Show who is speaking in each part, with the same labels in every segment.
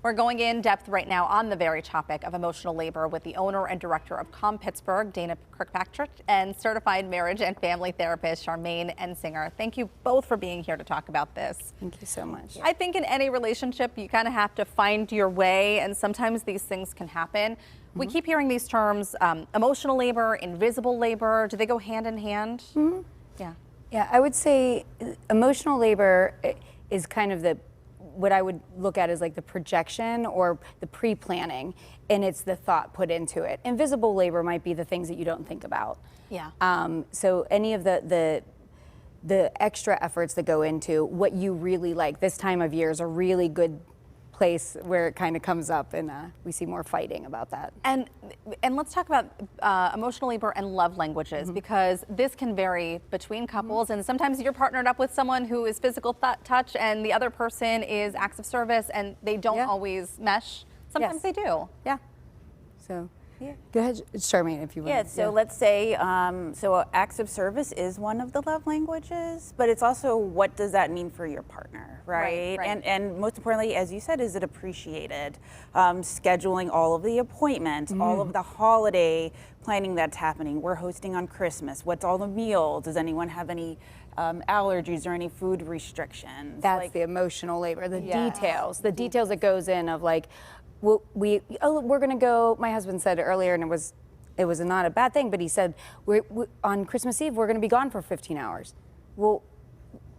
Speaker 1: We're going in depth right now on the very topic of emotional labor with the owner and director of Calm Pittsburgh, Dana Kirkpatrick, and certified marriage and family therapist, Charmaine Ensinger. Thank you both for being here to talk about this.
Speaker 2: Thank you so much.
Speaker 1: I think in any relationship, you kind of have to find your way, and sometimes these things can happen. We keep hearing these terms, emotional labor, invisible labor. Do they go hand in hand?
Speaker 2: Yeah, I would say emotional labor is kind of what I would look at as like the projection or the pre-planning, and it's the thought put into it. Invisible labor might be the things that you don't think about.
Speaker 1: Yeah.
Speaker 2: So any of the extra efforts that go into what you really like. This time of year is a really good place where it kind of comes up, and we see more fighting about that.
Speaker 1: And let's talk about emotional labor and love languages, because this can vary between couples, and sometimes you're partnered up with someone who is physical touch and the other person is acts of service, and they don't always mesh. Sometimes they do.
Speaker 2: Yeah. So go ahead, Charmaine, if you want.
Speaker 3: Yeah, so let's say, so acts of service is one of the love languages, but it's also what does that mean for your partner, right? And most importantly, as you said, is it appreciated? Scheduling all of the appointments, all of the holiday planning that's happening. We're hosting on Christmas. What's all the meals? Does anyone have any allergies or any food restrictions?
Speaker 2: That's like the emotional labor, the details that goes in of like, we're going to go, my husband said earlier, and it was not a bad thing, but he said, on Christmas Eve, we're going to be gone for 15 hours. Well,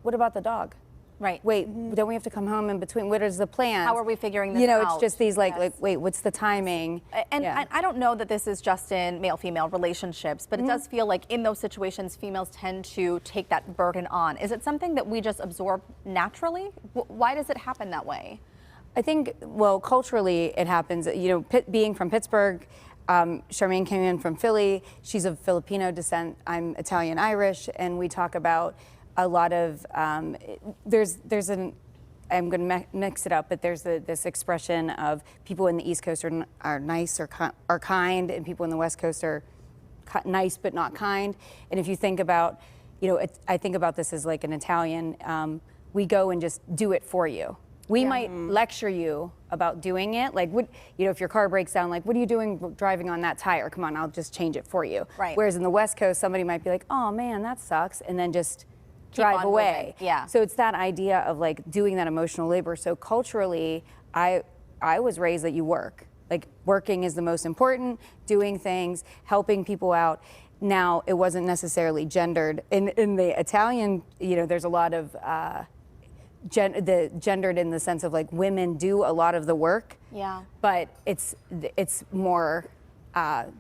Speaker 2: what about the dog?
Speaker 1: Right.
Speaker 2: Wait, don't we have to come home in between? What is the plan?
Speaker 1: How are we figuring this out?
Speaker 2: You know, it's just these like, wait, what's the timing?
Speaker 1: And I don't know that this is just in male-female relationships, but it does feel like in those situations, females tend to take that burden on. Is it something that we just absorb naturally? Why does it happen that way?
Speaker 2: I think, well, culturally it happens. You know, being from Pittsburgh, Charmaine came in from Philly. She's of Filipino descent. I'm Italian-Irish, and we talk about a lot of, I'm going to mix it up, but there's this expression of people in the East Coast are nice or are kind, and people in the West Coast are nice but not kind. And if you think about, you know, I think about this as like an Italian, we go and just do it for you. We might lecture you about doing it. Like, if your car breaks down, like, what are you doing driving on that tire? Come on, I'll just change it for you.
Speaker 1: Right.
Speaker 2: Whereas in the West Coast, somebody might be like, oh man, that sucks, and then just drive away.
Speaker 1: Yeah.
Speaker 2: So it's that idea of like doing that emotional labor. So culturally, I was raised that you work. Like, working is the most important, doing things, helping people out. Now, it wasn't necessarily gendered. In the Italian, there's a lot of, gendered in the sense of like women do a lot of the work, but it's more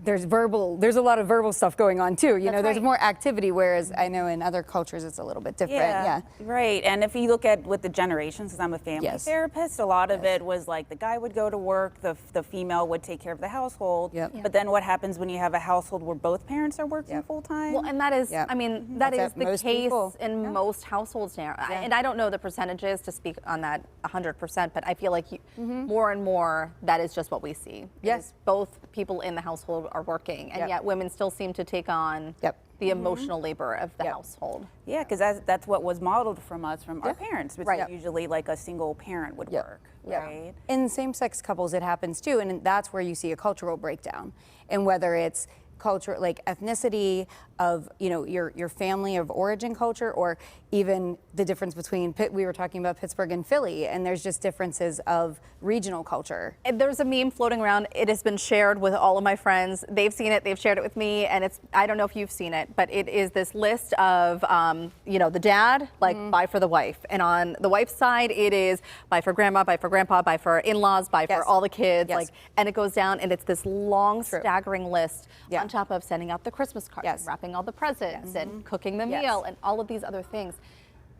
Speaker 2: there's a lot of verbal stuff going on too. There's more activity, whereas I know in other cultures it's a little bit different. Yeah,
Speaker 3: right. And if you look at with the generations, because I'm a family therapist, a lot of it was like the guy would go to work, the female would take care of the household. But then what happens when you have a household where both parents are working full time?
Speaker 1: Well, and that is, I mean, that is the case in most households now. And I don't know the percentages to speak on that 100%, but I feel like more and more that is just what we see.
Speaker 2: Yes,
Speaker 1: both people in the household are working, and yet women still seem to take on the emotional labor of the household.
Speaker 3: Yeah, because that's what was modeled from us, from our parents, which is usually like a single parent would work, right?
Speaker 2: In same-sex couples, it happens too, and that's where you see a cultural breakdown. And whether it's culture, like ethnicity of, your family of origin culture, or even the difference between, we were talking about Pittsburgh and Philly, and there's just differences of regional culture.
Speaker 1: And there's a meme floating around. It has been shared with all of my friends. They've seen it, they've shared it with me, and I don't know if you've seen it, but it is this list of, the dad, like, buy for the wife. And on the wife's side, it is buy for grandma, buy for grandpa, buy for in-laws, buy for all the kids, and it goes down, and it's this long, staggering list on top of sending out the Christmas cards, and wrapping all the presents, and cooking the meal, and all of these other things.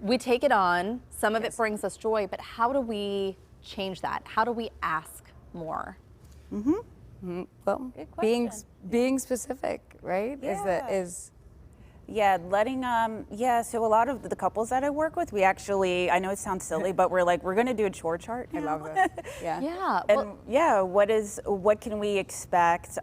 Speaker 1: We take it on, some of it brings us joy, but how do we change that? How do we ask more?
Speaker 2: Well, being specific, right?
Speaker 3: Yeah, letting so a lot of the couples that I work with, we actually, I know it sounds silly, but we're like, we're gonna do a chore chart now.
Speaker 2: I love this. Yeah.
Speaker 1: Yeah.
Speaker 3: And what can we expect?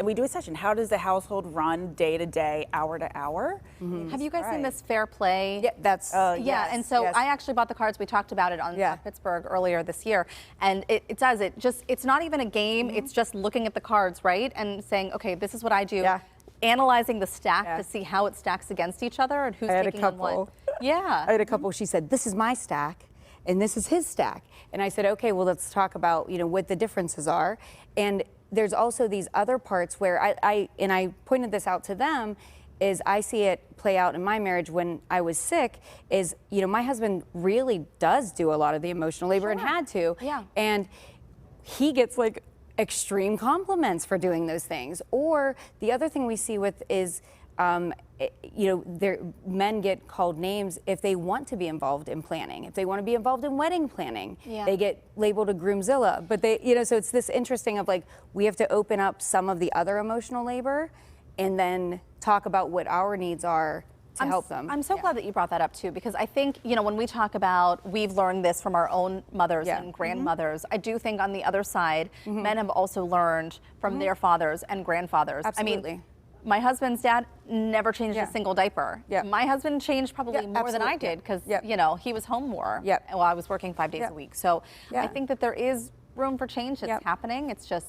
Speaker 3: We do a session, how does the household run day to day, hour to hour?
Speaker 1: Have you guys seen this Fair Play?
Speaker 2: Yeah, that's
Speaker 1: Yeah, and so
Speaker 2: yes.
Speaker 1: I actually bought the cards. We talked about it on
Speaker 2: Yeah.
Speaker 1: Pittsburgh earlier this year, and it's not even a game. It's just looking at the cards, right, and saying, okay, this is what I do.
Speaker 2: Yeah.
Speaker 1: Analyzing the stack
Speaker 2: Yeah.
Speaker 1: to see how it stacks against each other and who's
Speaker 2: I had a
Speaker 1: taking on what.
Speaker 2: couple.
Speaker 1: Yeah.
Speaker 2: I had a couple. She said, "This is my stack, and this is his stack." And I said, "Okay, well, let's talk about what the differences are." And there's also these other parts where I pointed this out to them. Is I see it play out in my marriage when I was sick. Is my husband really does do a lot of the emotional labor and had to.
Speaker 1: Yeah.
Speaker 2: And he gets like extreme compliments for doing those things. Or the other thing we see with is, men get called names if they want to be involved in planning. If they want to be involved in wedding planning, they get labeled a groomzilla. But so it's this interesting of like, we have to open up some of the other emotional labor and then talk about what our needs are to help them.
Speaker 1: I'm so glad that you brought that up too, because I think, when we talk about, we've learned this from our own mothers and grandmothers. I do think on the other side, men have also learned from their fathers and grandfathers.
Speaker 2: Absolutely.
Speaker 1: I mean, my husband's dad never changed a single diaper.
Speaker 2: Yeah.
Speaker 1: My husband changed probably more than I did because, he was home more while I was working 5 days a week. So I think that there is room for change that's happening. It's just...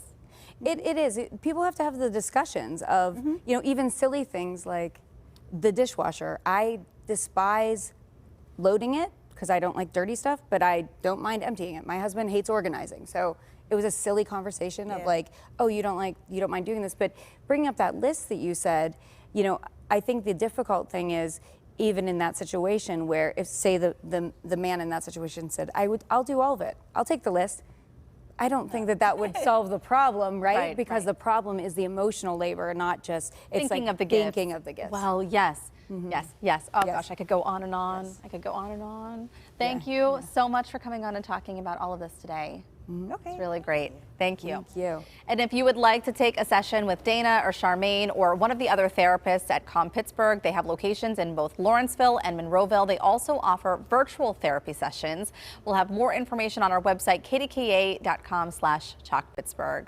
Speaker 2: It is. People have to have the discussions of, even silly things like the dishwasher. I despise loading it because I don't like dirty stuff, but I don't mind emptying it. My husband hates organizing. So it was a silly conversation of like, oh, you don't mind doing this. But bringing up that list that you said, I think the difficult thing is, even in that situation where if say the man in that situation said, I'll do all of it. I'll take the list. I don't think that would solve the problem, right? Because the problem is the emotional labor, not just
Speaker 1: thinking of the
Speaker 2: gifts.
Speaker 1: Well, yes. Yes. Oh gosh, I could go on and on. I could go on and on. Thank you so much for coming on and talking about all of this today.
Speaker 3: Okay.
Speaker 1: It's really great. Thank you.
Speaker 2: Thank you.
Speaker 1: And if you would like to take a session with Dana or Charmaine or one of the other therapists at Calm Pittsburgh, they have locations in both Lawrenceville and Monroeville. They also offer virtual therapy sessions. We'll have more information on our website, kdka.com/talkpittsburgh.